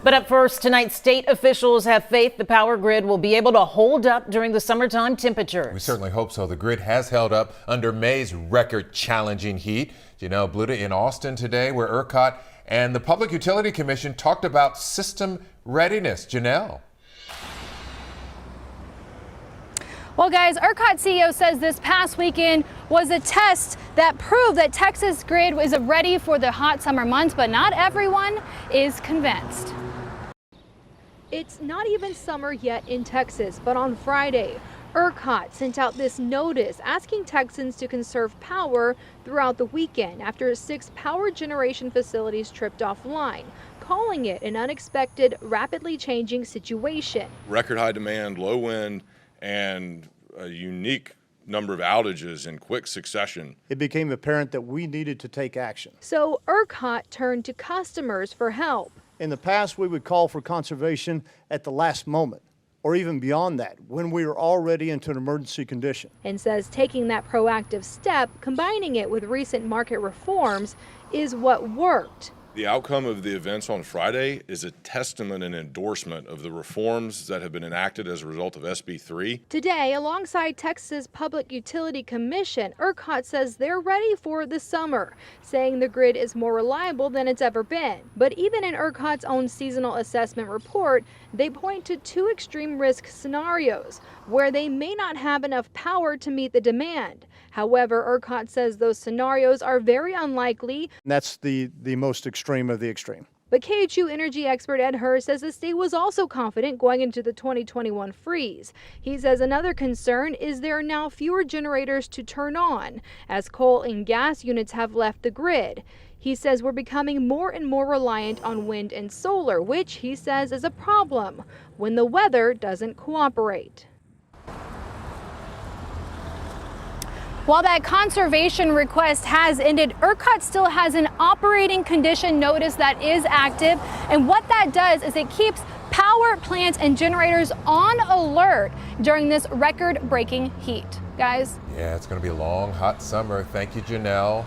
But up first, tonight, state officials have faith the power grid will be able to hold up during the summertime temperatures. We certainly hope so. The grid has held up under May's record-challenging heat. Janelle Bluta in Austin today, where ERCOT and the Public Utility Commission talked about system readiness. Janelle. Well, guys, ERCOT CEO says this past weekend was a test that proved that Texas grid is ready for the hot summer months, but not everyone is convinced. It's not even summer yet in Texas, but on Friday, ERCOT sent out this notice asking Texans to conserve power throughout the weekend after 6 power generation facilities tripped offline, calling it an unexpected, rapidly changing situation. Record high demand, low wind, and a unique number of outages in quick succession. It became apparent that we needed to take action. So ERCOT turned to customers for help. In the past, we would call for conservation at the last moment, or even beyond that, when we were already into an emergency condition. And says taking that proactive step, combining it with recent market reforms, is what worked. The outcome of the events on Friday is a testament and endorsement of the reforms that have been enacted as a result of SB 3. Today, alongside Texas Public Utility Commission, ERCOT says they're ready for the summer, saying the grid is more reliable than it's ever been. But even in ERCOT's own seasonal assessment report, they point to 2 extreme risk scenarios where they may not have enough power to meet the demand. However, ERCOT says those scenarios are very unlikely. That's the most extreme of the extreme. But KHU energy expert Ed Hurst says the state was also confident going into the 2021 freeze. He says another concern is there are now fewer generators to turn on as coal and gas units have left the grid. He says we're becoming more and more reliant on wind and solar, which he says is a problem when the weather doesn't cooperate. While that conservation request has ended, ERCOT still has an operating condition notice that is active. And what that does is it keeps power plants and generators on alert during this record-breaking heat. Guys? Yeah, it's going to be a long, hot summer. Thank you, Janelle.